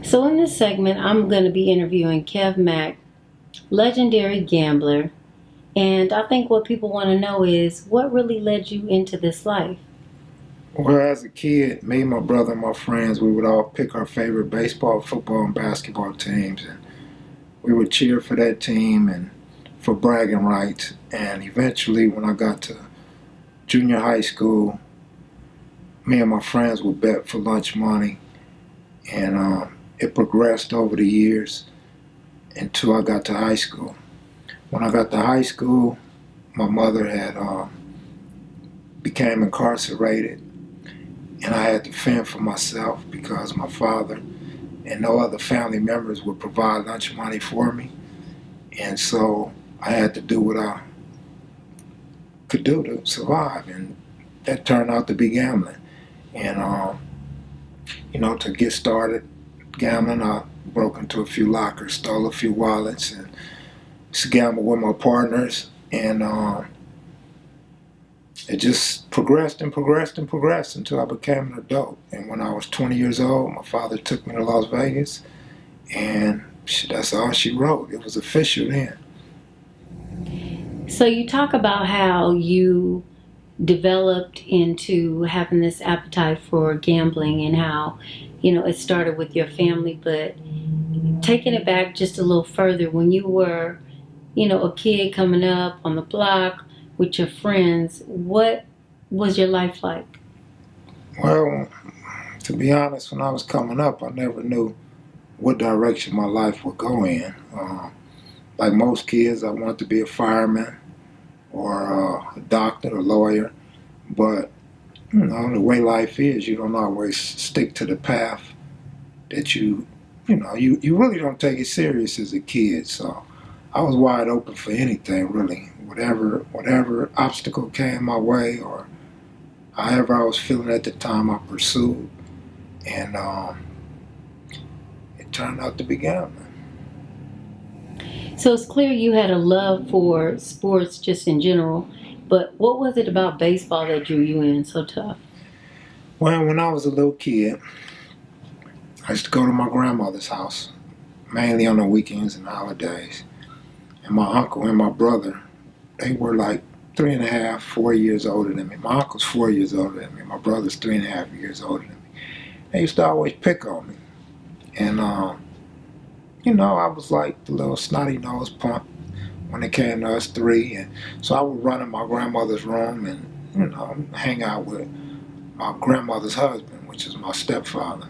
So in this segment, I'm going to be interviewing Kev Mack, legendary gambler. And I think what people want to know is what really led you into this life? Well, as a kid, me, my brother, and my friends, we would all pick our favorite baseball, football, and basketball teams, and we would cheer for that team and for bragging rights. And eventually, when I got to junior high school, me and my friends would bet for lunch money, and it progressed over the years until I got to high school. When I got to high school, my mother had became incarcerated, and I had to fend for myself because my father and no other family members would provide lunch money for me. And so I had to do what I could do to survive. And that turned out to be gambling. And, to get started gambling, I broke into a few lockers, stole a few wallets, and gambled with my partners. And it just progressed and progressed and progressed until I became an adult. And when I was 20 years old, my father took me to Las Vegas, and that's all she wrote. It was official then. So you talk about how you developed into having this appetite for gambling and how, it started with your family, but taking it back just a little further, when you were, a kid coming up on the block with your friends, what was your life like? Well, to be honest, when I was coming up, I never knew what direction my life would go in. Like most kids, I wanted to be a fireman or a doctor, a lawyer. But, the way life is, you don't always stick to the path that you really don't take it serious as a kid. So I was wide open for anything, really. Whatever obstacle came my way or however I was feeling at the time, I pursued. And it turned out to be gambling. So it's clear you had a love for sports just in general, but what was it about baseball that drew you in so tough? Well, when I was a little kid, I used to go to my grandmother's house, mainly on the weekends and holidays. And my uncle and my brother, they were like 3.5, 4 years older than me. My uncle's 4 years older than me. My brother's 3.5 years older than me. They used to always pick on me. And, I was like the little snotty-nosed punk when it came to us three. And so I would run in my grandmother's room and, hang out with my grandmother's husband, which is my stepfather.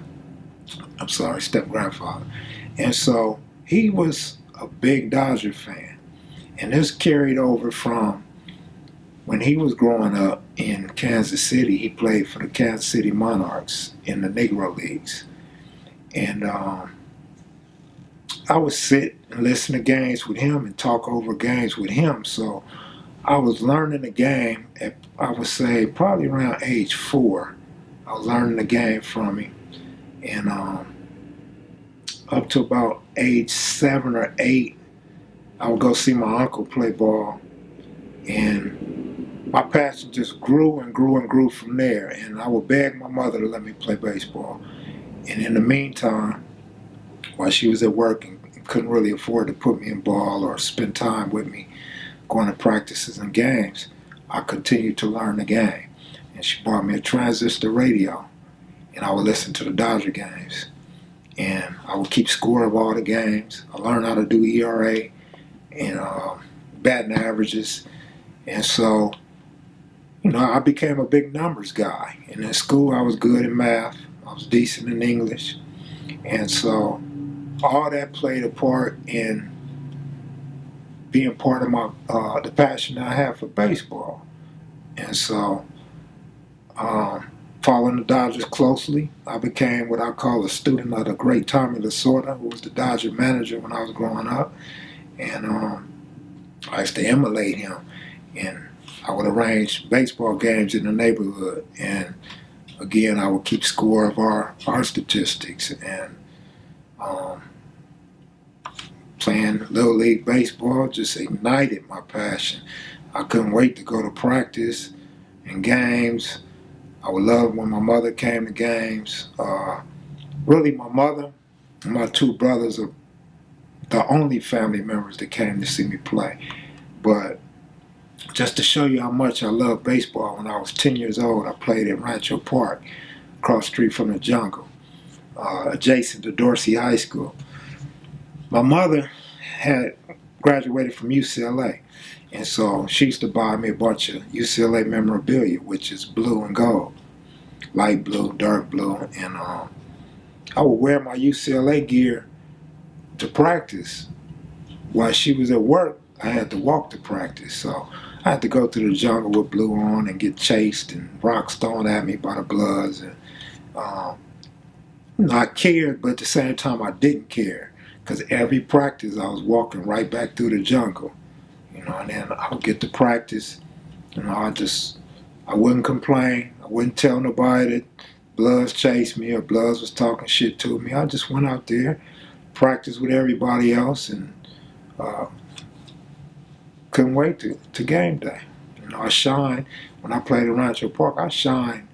I'm sorry, step-grandfather. And so he was a big Dodger fan. And this carried over from when he was growing up in Kansas City. He played for the Kansas City Monarchs in the Negro Leagues. And I would sit and listen to games with him and talk over games with him. So I was learning the game at, I would say, probably around age 4. I was learning the game from him. And up to about age 7 or 8, I would go see my uncle play ball. And my passion just grew and grew and grew from there. And I would beg my mother to let me play baseball. And in the meantime, while she was at work and couldn't really afford to put me in ball or spend time with me going to practices and games, I continued to learn the game. And she bought me a transistor radio, and I would listen to the Dodger games. And I would keep score of all the games. I learned how to do ERA and batting averages. And so, I became a big numbers guy. And in school, I was good in math. I was decent in English. And so all that played a part in being part of my the passion I have for baseball. And so, following the Dodgers closely, I became what I call a student of the great Tommy Lasorda, who was the Dodger manager when I was growing up. And I used to emulate him. And I would arrange baseball games in the neighborhood. And again, I would keep score of our statistics. And playing Little League baseball just ignited my passion. I couldn't wait to go to practice and games. I would love when my mother came to games. Really, my mother My two brothers are the only family members that came to see me play. But just to show you how much I love baseball, when I was 10 years old, I played at Rancho Park, across the street from the jungle, adjacent to Dorsey High School. My mother had graduated from UCLA, and so she used to buy me a bunch of UCLA memorabilia, which is blue and gold, light blue, dark blue, and I would wear my UCLA gear to practice. While she was at work, I had to walk to practice, so I had to go through the jungle with blue on and get chased and rocks thrown at me by the Bloods. And um, I cared, but at the same time I didn't care, because every practice I was walking right back through the jungle, and then I would get to practice. I wouldn't complain. I wouldn't tell nobody that Bloods chased me or Bloods was talking shit to me. I just went out there, practiced with everybody else, and uh, couldn't wait to game day. I shined when I played at Rancho Park. I shined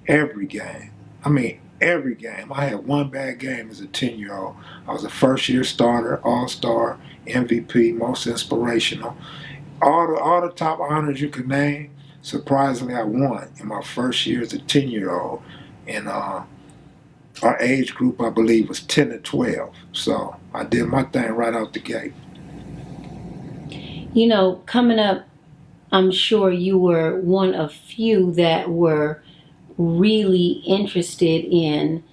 every game. I mean, every game. I had one bad game as a 10-year-old. I was a first-year starter, all-star, MVP, most inspirational. All the top honors you could name. Surprisingly, I won in my first year as a 10-year-old. And our age group, I believe, was 10 to 12. So I did my thing right out the gate. Coming up, I'm sure you were one of few that were really interested in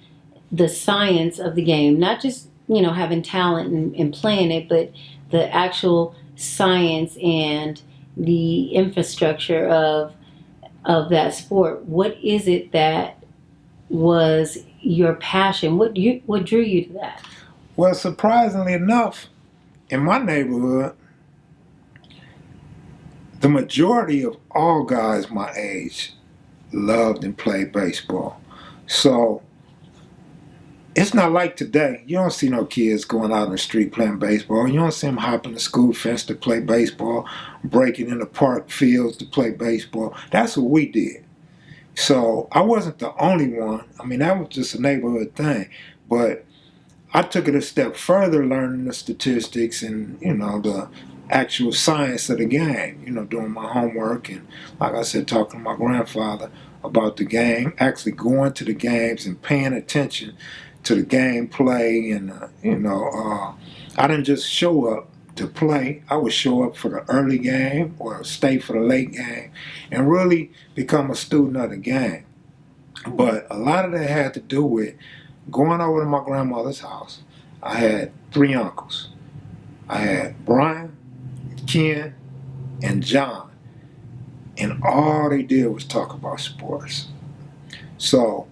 the science of the game, not just, having talent and playing it, but the actual science and the infrastructure of that sport. What is it that was your passion? What drew you to that? Well, surprisingly enough, in my neighborhood, the majority of all guys my age loved and played baseball. So it's not like today. You don't see no kids going out in the street playing baseball. You don't see them hopping the school fence to play baseball, breaking into park fields to play baseball. That's what we did. So I wasn't the only one. I mean, that was just a neighborhood thing. But I took it a step further, learning the statistics and, the actual science of the game, doing my homework and, like I said, talking to my grandfather about the game, actually going to the games and paying attention to the game play. And, I didn't just show up to play. I would show up for the early game or stay for the late game and really become a student of the game. But a lot of that had to do with going over to my grandmother's house. I had three uncles. I had Brian, Ken, and John. And all they did was talk about sports. So,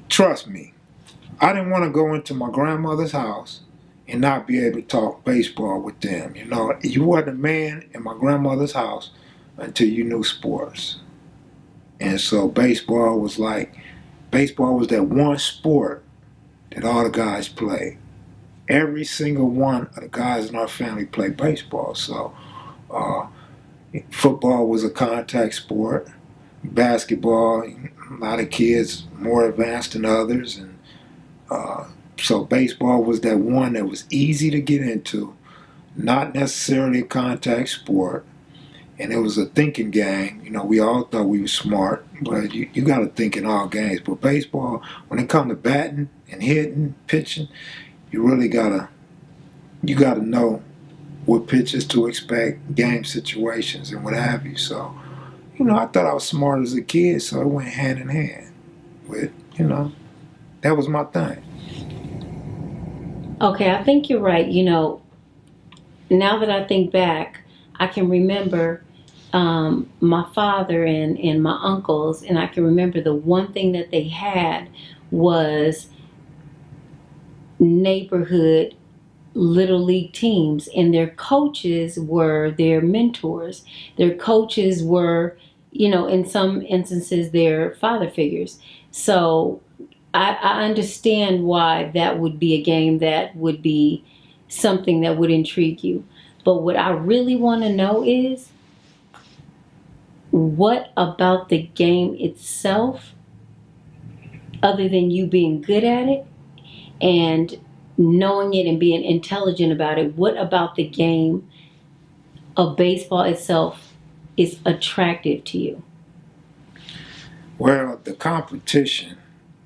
trust me, I didn't want to go into my grandmother's house and not be able to talk baseball with them. You wasn't a man in my grandmother's house until you knew sports. And so baseball was that one sport that all the guys played. Every single one of the guys in our family played baseball. So football was a contact sport. Basketball, a lot of kids more advanced than others. And so baseball was that one that was easy to get into, not necessarily a contact sport. And it was a thinking game. We all thought we were smart, but you got to think in all games. But baseball, when it comes to batting and hitting, pitching, you really you gotta know what pitches to expect, game situations, and what have you. So, I thought I was smart as a kid, so it went hand in hand with, that was my thing. Okay, I think you're right. Now that I think back, I can remember my father and my uncles, and I can remember the one thing that they had was neighborhood little league teams, and their coaches were their mentors. Their coaches were, in some instances, their father figures. So I understand why that would be a game that would be something that would intrigue you. But what I really want to know is, what about the game itself, other than you being good at it, and knowing it and being intelligent about it, what about the game of baseball itself is attractive to you? Well, the competition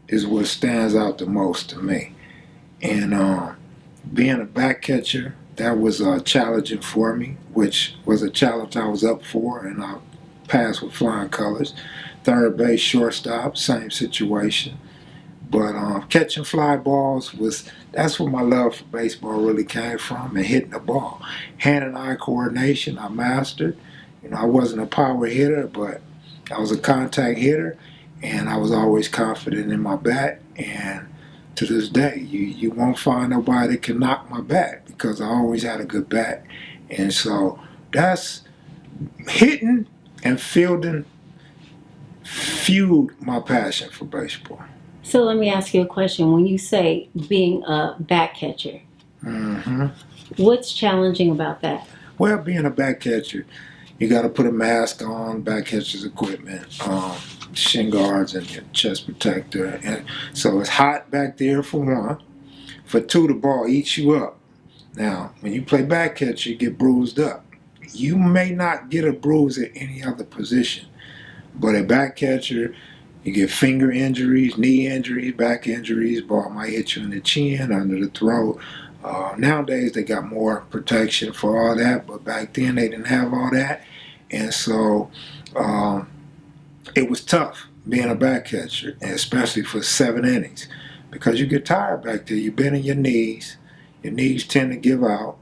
is what stands out the most to me. And being a back catcher, that was challenging for me, which was a challenge I was up for, and I passed with flying colors. Third base, shortstop, same situation. But catching fly balls that's where my love for baseball really came from, and hitting the ball. Hand and eye coordination, I mastered. I wasn't a power hitter, but I was a contact hitter, and I was always confident in my bat. And to this day, you won't find nobody that can knock my bat because I always had a good bat. And so that's hitting and fielding fueled my passion for baseball. So let me ask you a question. When you say being a back catcher, what's challenging about that? Well, being a back catcher, you got to put a mask on, back catcher's equipment, shin guards, and your chest protector. And so it's hot back there for one. For two, the ball eats you up. Now, when you play back catcher, you get bruised up. You may not get a bruise at any other position, but a back catcher, you get finger injuries, knee injuries, back injuries. Ball might hit you in the chin, under the throat. Nowadays, they got more protection for all that, but back then they didn't have all that. And so it was tough being a back catcher, and especially for 7 innings, because you get tired back there. You're bending your knees. Your knees tend to give out.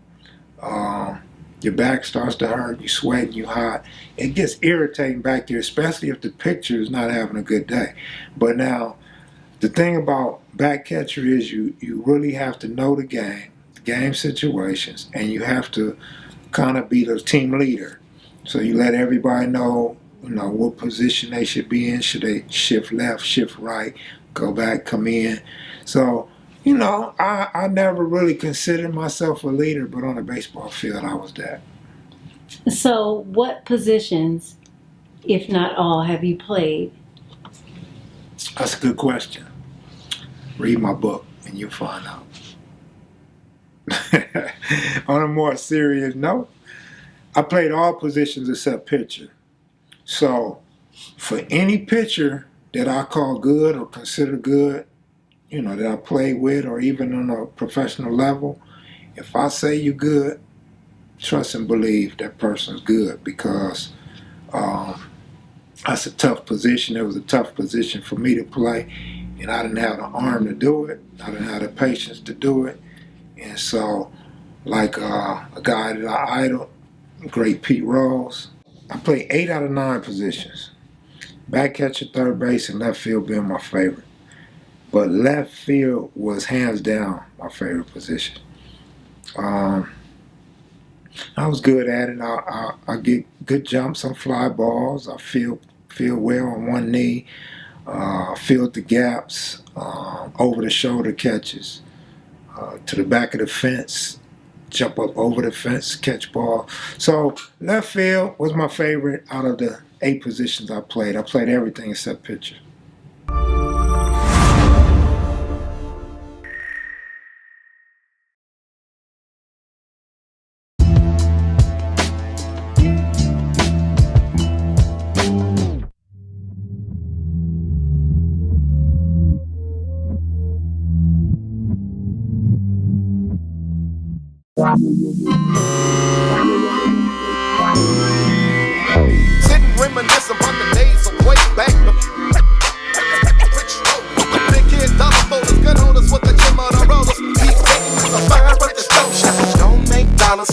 Your back starts to hurt. You sweat. You hot. It gets irritating back there, especially if the pitcher is not having a good day. But now, the thing about back catcher is you really have to know the game situations, and you have to kind of be the team leader. So you let everybody know, what position they should be in. Should they shift left, shift right, go back, come in? So, I never really considered myself a leader, but on the baseball field, I was that. So what positions, if not all, have you played? That's a good question. Read my book and you'll find out. On a more serious note, I played all positions except pitcher. So for any pitcher that I call good or consider good, that I played with, or even on a professional level, if I say you're good, trust and believe that person's good, because that's a tough position. It was a tough position for me to play, and I didn't have the arm to do it. I didn't have the patience to do it. And so, like a guy that I idol, great Pete Rose, I played 8 out of 9 positions. Back catcher, third base, and left field being my favorite. But left field was hands down my favorite position. I was good at it. I get good jumps on fly balls. I feel well on one knee. Filled the gaps, over the shoulder catches, to the back of the fence, jump up over the fence, catch ball. So left field was my favorite out of the 8 positions I played. I played everything except pitcher. Sitting reminiscing about the days of way back. Big kid dollar folders, gun holders with the gym on the rollers. Keep taking the fire at the stove. Don't make dollars,